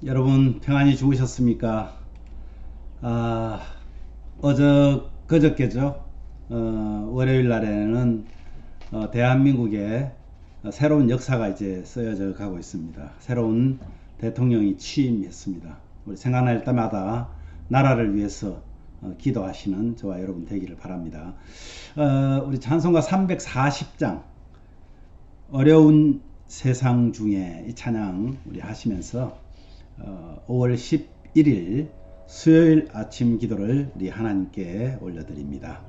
여러분 평안히 주무셨습니까? 아, 그저께죠. 월요일 날에는 대한민국에 새로운 역사가 이제 쓰여져 가고 있습니다. 새로운 대통령이 취임했습니다. 우리 생각날 때마다 나라를 위해서 기도하시는 저와 여러분 되기를 바랍니다. 우리 찬송가 340장 어려운 세상 중에 이 찬양 우리 하시면서 5월 11일 수요일 아침 기도를 우리 하나님께 올려드립니다.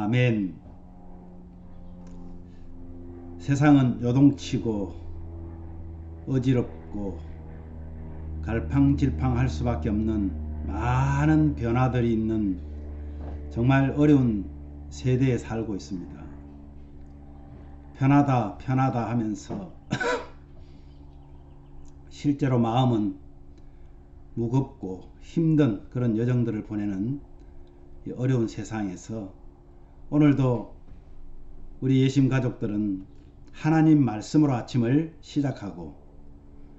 아멘. 세상은 요동치고 어지럽고 갈팡질팡할 수밖에 없는 많은 변화들이 있는 정말 어려운 세대에 살고 있습니다. 편하다 편하다 하면서 실제로 마음은 무겁고 힘든 그런 여정들을 보내는 이 어려운 세상에서 오늘도 우리 예심 가족들은 하나님 말씀으로 아침을 시작하고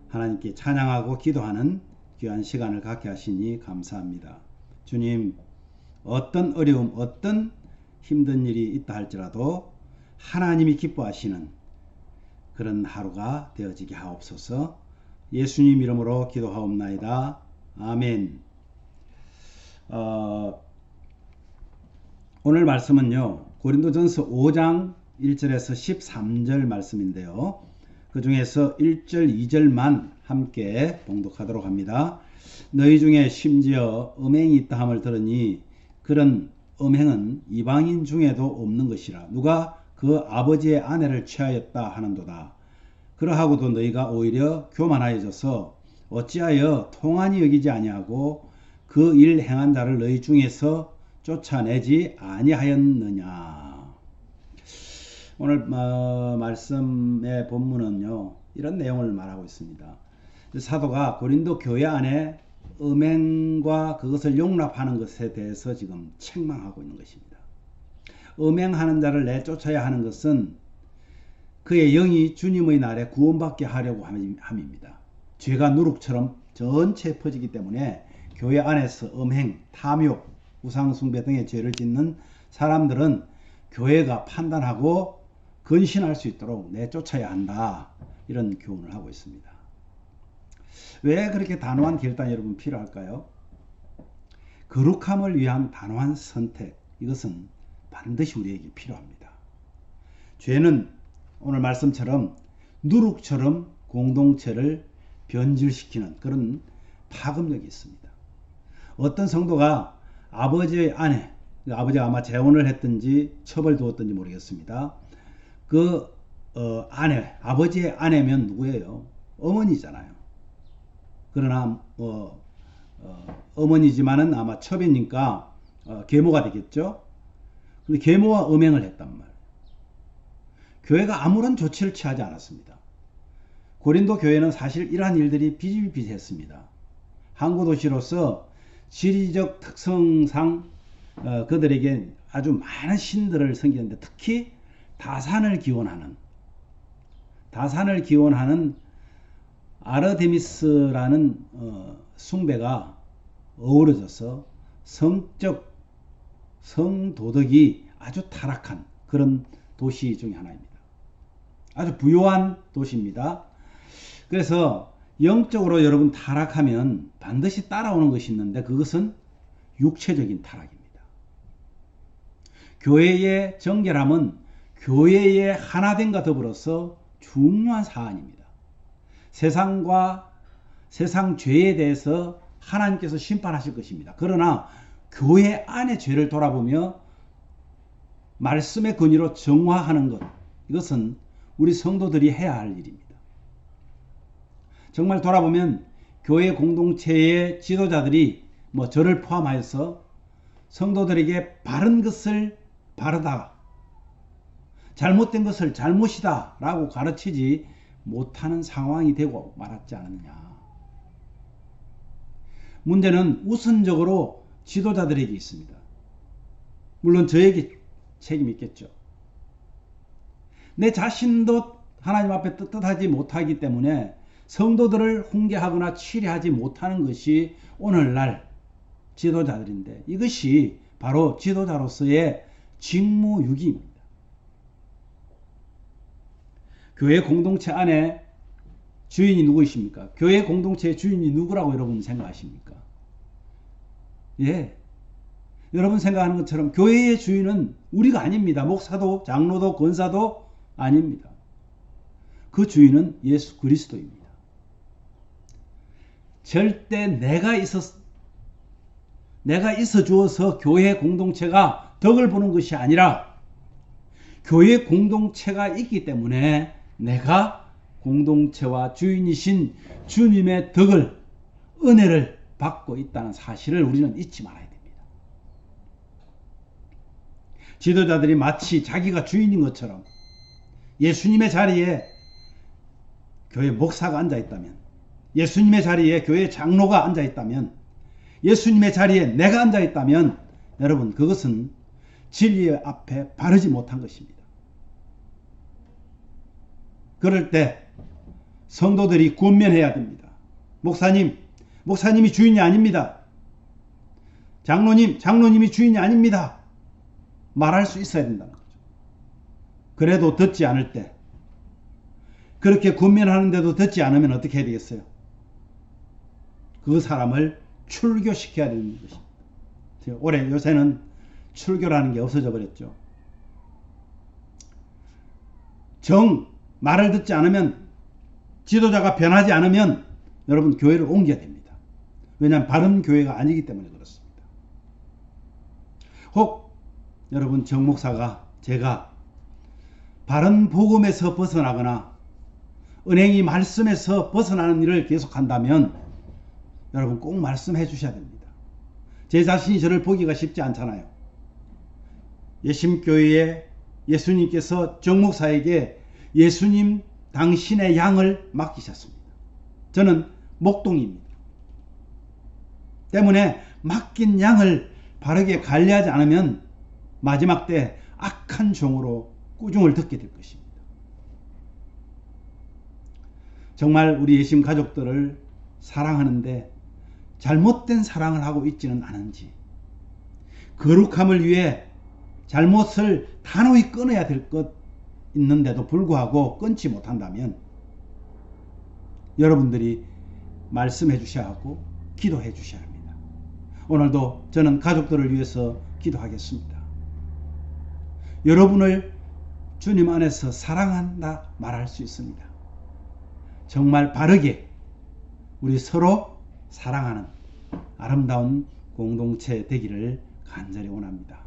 하나님께 찬양하고 기도하는 귀한 시간을 갖게 하시니 감사합니다. 주님, 어떤 어려움, 어떤 힘든 일이 있다 할지라도 하나님이 기뻐하시는 그런 하루가 되어지게 하옵소서. 예수님 이름으로 기도하옵나이다. 아멘. 오늘 말씀은요, 고린도전서 5장 1절에서 13절 말씀인데요. 그 중에서 1절, 2절만 함께 봉독하도록 합니다. 너희 중에 심지어 음행이 있다 함을 들으니 그런 음행은 이방인 중에도 없는 것이라. 누가 그 아버지의 아내를 취하였다 하는도다. 그러하고도 너희가 오히려 교만하여져서 어찌하여 통한이 여기지 아니하고 그 일 행한 자를 너희 중에서 쫓아내지 아니하였느냐. 오늘 말씀의 본문은요, 이런 내용을 말하고 있습니다. 사도가 고린도 교회 안에 음행과 그것을 용납하는 것에 대해서 지금 책망하고 있는 것입니다. 음행하는 자를 내쫓아야 하는 것은 그의 영이 주님의 날에 구원받게 하려고 함입니다. 죄가 누룩처럼 전체에 퍼지기 때문에 교회 안에서 음행, 탐욕, 우상숭배 등의 죄를 짓는 사람들은 교회가 판단하고 근신할 수 있도록 내쫓아야 한다. 이런 교훈을 하고 있습니다. 왜 그렇게 단호한 결단이 여러분 필요할까요? 거룩함을 위한 단호한 선택, 이것은 반드시 우리에게 필요합니다. 죄는 오늘 말씀처럼 누룩처럼 공동체를 변질시키는 그런 파급력이 있습니다. 어떤 성도가 아버지의 아내, 아버지가 아마 재혼을 했든지 처벌 두었든지 모르겠습니다. 그 아내, 아버지의 아내면 누구예요? 어머니잖아요. 그러나 어머니지만은 아마 첩이니까 계모가 되겠죠. 근데 계모와 음행을 했단 말이에요. 교회가 아무런 조치를 취하지 않았습니다. 고린도 교회는 사실 이러한 일들이 비일비재했습니다. 항구 도시로서 지리적 특성상 그들에게 아주 많은 신들을 섬기는데 특히 다산을 기원하는 아르테미스라는 숭배가 어우러져서 성도덕이 아주 타락한 그런 도시 중에 하나입니다. 아주 부유한 도시입니다. 그래서 영적으로 여러분 타락하면 반드시 따라오는 것이 있는데 그것은 육체적인 타락입니다. 교회의 정결함은 교회의 하나됨과 더불어서 중요한 사안입니다. 세상 죄에 대해서 하나님께서 심판하실 것입니다. 그러나 교회 안의 죄를 돌아보며 말씀의 권위로 정화하는 것, 이것은 우리 성도들이 해야 할 일입니다. 정말 돌아보면 교회 공동체의 지도자들이 저를 포함하여서 성도들에게 바른 것을 바르다, 잘못된 것을 잘못이다 라고 가르치지 못하는 상황이 되고 말았지 않느냐. 문제는 우선적으로 지도자들에게 있습니다. 물론 저에게 책임이 있겠죠. 내 자신도 하나님 앞에 떳떳하지 못하기 때문에 성도들을 훈계하거나 치료하지 못하는 것이 오늘날 지도자들인데 이것이 바로 지도자로서의 직무유기입니다. 교회 공동체 안에 주인이 누구이십니까? 교회 공동체의 주인이 누구라고 여러분 생각하십니까? 예. 여러분 생각하는 것처럼 교회의 주인은 우리가 아닙니다. 목사도 장로도 권사도 아닙니다. 그 주인은 예수 그리스도입니다. 절대 내가 있어 주어서 교회 공동체가 덕을 보는 것이 아니라 교회 공동체가 있기 때문에 내가 공동체와 주인이신 주님의 덕을, 은혜를 받고 있다는 사실을 우리는 잊지 말아야 됩니다. 지도자들이 마치 자기가 주인인 것처럼 예수님의 자리에 교회 목사가 앉아있다면, 예수님의 자리에 교회 장로가 앉아있다면, 예수님의 자리에 내가 앉아있다면 여러분 그것은 진리 앞에 바르지 못한 것입니다. 그럴 때 성도들이 권면해야 됩니다. 목사님이 주인이 아닙니다. 장로님이 주인이 아닙니다. 말할 수 있어야 된다는 거죠. 그래도 듣지 않을 때, 그렇게 권면하는데도 듣지 않으면 어떻게 해야 되겠어요? 그 사람을 출교시켜야 되는 것입니다. 요새는 출교라는 게 없어져 버렸죠. 말을 듣지 않으면, 지도자가 변하지 않으면 여러분 교회를 옮겨야 됩니다. 왜냐하면 바른 교회가 아니기 때문에 그렇습니다. 혹 여러분 정목사가, 제가 바른 복음에서 벗어나거나 은행이 말씀에서 벗어나는 일을 계속한다면 여러분 꼭 말씀해 주셔야 됩니다. 제 자신이 저를 보기가 쉽지 않잖아요. 예심교회에 예수님께서 정목사에게 예수님 당신의 양을 맡기셨습니다. 저는 목동입니다. 때문에 맡긴 양을 바르게 관리하지 않으면 마지막 때 악한 종으로 꾸중을 듣게 될 것입니다. 정말 우리 예심 가족들을 사랑하는데 잘못된 사랑을 하고 있지는 않은지, 거룩함을 위해 잘못을 단호히 끊어야 될 것 있는데도 불구하고 끊지 못한다면 여러분들이 말씀해 주셔야 하고 기도해 주셔야 합니다. 오늘도 저는 가족들을 위해서 기도하겠습니다. 여러분을 주님 안에서 사랑한다 말할 수 있습니다. 정말 바르게 우리 서로 사랑하는 아름다운 공동체 되기를 간절히 원합니다.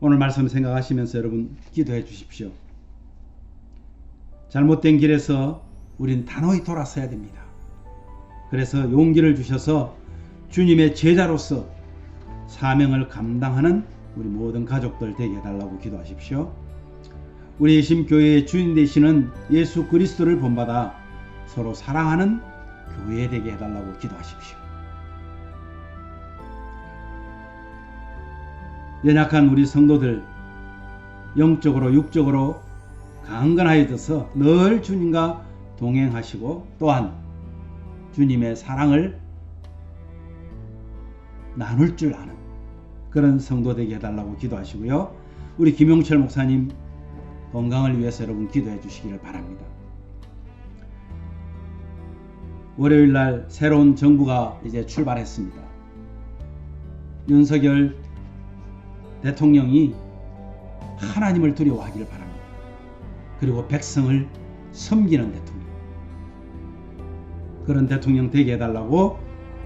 오늘 말씀 생각하시면서 여러분 기도해 주십시오. 잘못된 길에서 우린 단호히 돌아서야 됩니다. 그래서 용기를 주셔서 주님의 제자로서 사명을 감당하는 우리 모든 가족들 되게 해달라고 기도하십시오. 우리 예심교회의 주인 되시는 예수 그리스도를 본받아 서로 사랑하는 교회 되게 해달라고 기도하십시오. 연약한 우리 성도들 영적으로 육적으로 강건하여져서 늘 주님과 동행하시고 또한 주님의 사랑을 나눌 줄 아는 그런 성도 되게 해달라고 기도하시고요. 우리 김용철 목사님 건강을 위해서 여러분 기도해 주시기를 바랍니다. 월요일날 새로운 정부가 이제 출발했습니다. 윤석열 대통령이 하나님을 두려워하기를 바랍니다. 그리고 백성을 섬기는 대통령, 그런 대통령 되게 해달라고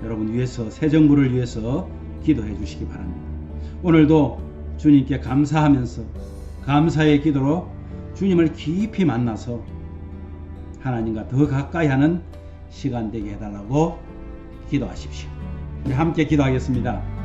여러분 위해서, 새 정부를 위해서 기도해 주시기 바랍니다. 오늘도 주님께 감사하면서 감사의 기도로 주님을 깊이 만나서 하나님과 더 가까이 하는 시간 되게 해달라고 기도하십시오. 우리 함께 기도하겠습니다.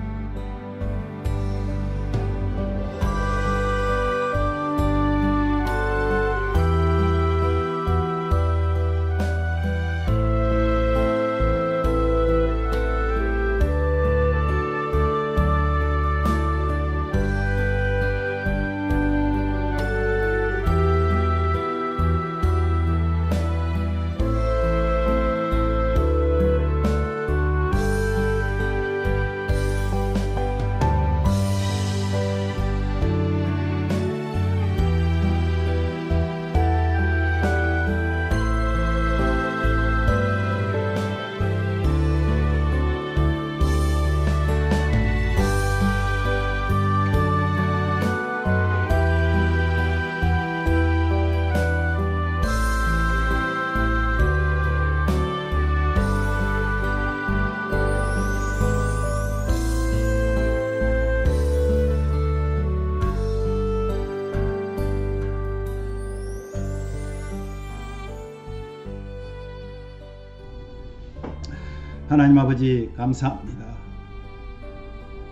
하나님 아버지 감사합니다.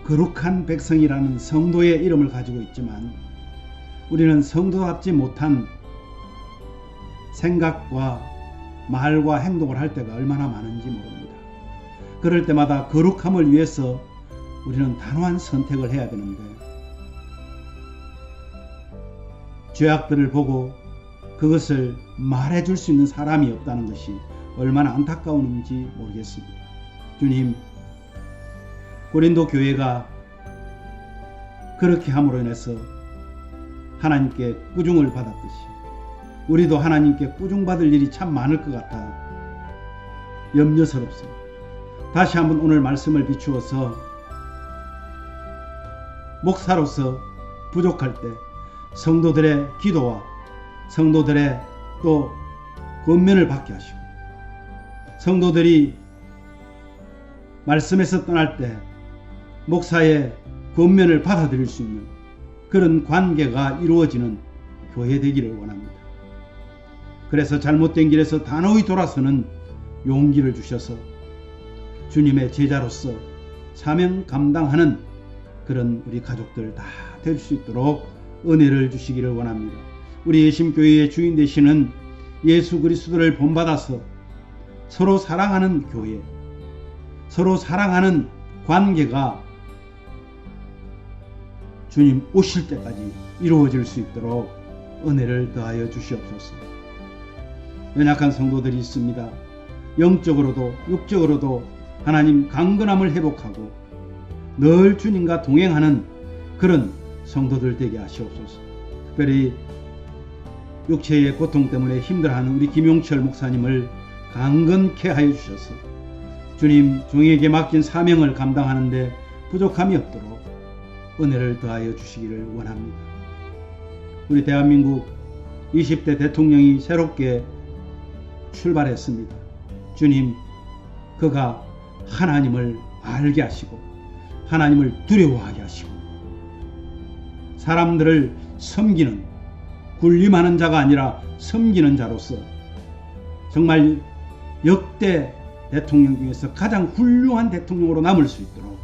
거룩한 백성이라는 성도의 이름을 가지고 있지만 우리는 성도답지 못한 생각과 말과 행동을 할 때가 얼마나 많은지 모릅니다. 그럴 때마다 거룩함을 위해서 우리는 단호한 선택을 해야 되는데 죄악들을 보고 그것을 말해줄 수 있는 사람이 없다는 것이 얼마나 안타까운지 모르겠습니다. 주님, 고린도 교회가 그렇게 함으로 인해서 하나님께 꾸중을 받았듯이 우리도 하나님께 꾸중받을 일이 참 많을 것 같아 염려스럽습니다. 다시 한번 오늘 말씀을 비추어서 목사로서 부족할 때 성도들의 기도와 성도들의 또 권면을 받게 하시고 성도들이 말씀에서 떠날 때 목사의 권면을 받아들일 수 있는 그런 관계가 이루어지는 교회 되기를 원합니다. 그래서 잘못된 길에서 단호히 돌아서는 용기를 주셔서 주님의 제자로서 사명 감당하는 그런 우리 가족들 다 될 수 있도록 은혜를 주시기를 원합니다. 우리 예심교회의 주인 되시는 예수 그리스도를 본받아서 서로 사랑하는 교회, 서로 사랑하는 관계가 주님 오실 때까지 이루어질 수 있도록 은혜를 더하여 주시옵소서. 연약한 성도들이 있습니다. 영적으로도 육적으로도 하나님 강건함을 회복하고 늘 주님과 동행하는 그런 성도들 되게 하시옵소서. 특별히 육체의 고통 때문에 힘들어하는 우리 김용철 목사님을 강건케 하여 주셔서 주님 종에게 맡긴 사명을 감당하는데 부족함이 없도록 은혜를 더하여 주시기를 원합니다. 우리 대한민국 20대 대통령이 새롭게 출발했습니다. 주님, 그가 하나님을 알게 하시고 하나님을 두려워하게 하시고 사람들을 섬기는, 군림하는 자가 아니라 섬기는 자로서 정말 역대 대통령 중에서 가장 훌륭한 대통령으로 남을 수 있도록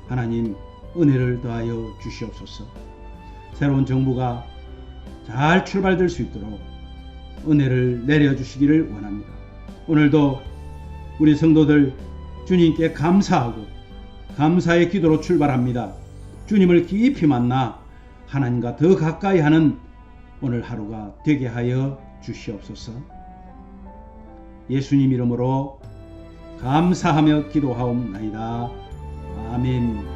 하나님 은혜를 더하여 주시옵소서. 새로운 정부가 잘 출발될 수 있도록 은혜를 내려주시기를 원합니다. 오늘도 우리 성도들 주님께 감사하고 감사의 기도로 출발합니다. 주님을 깊이 만나 하나님과 더 가까이 하는 오늘 하루가 되게 하여 주시옵소서. 예수님 이름으로 감사하며 기도하옵나이다. 아멘.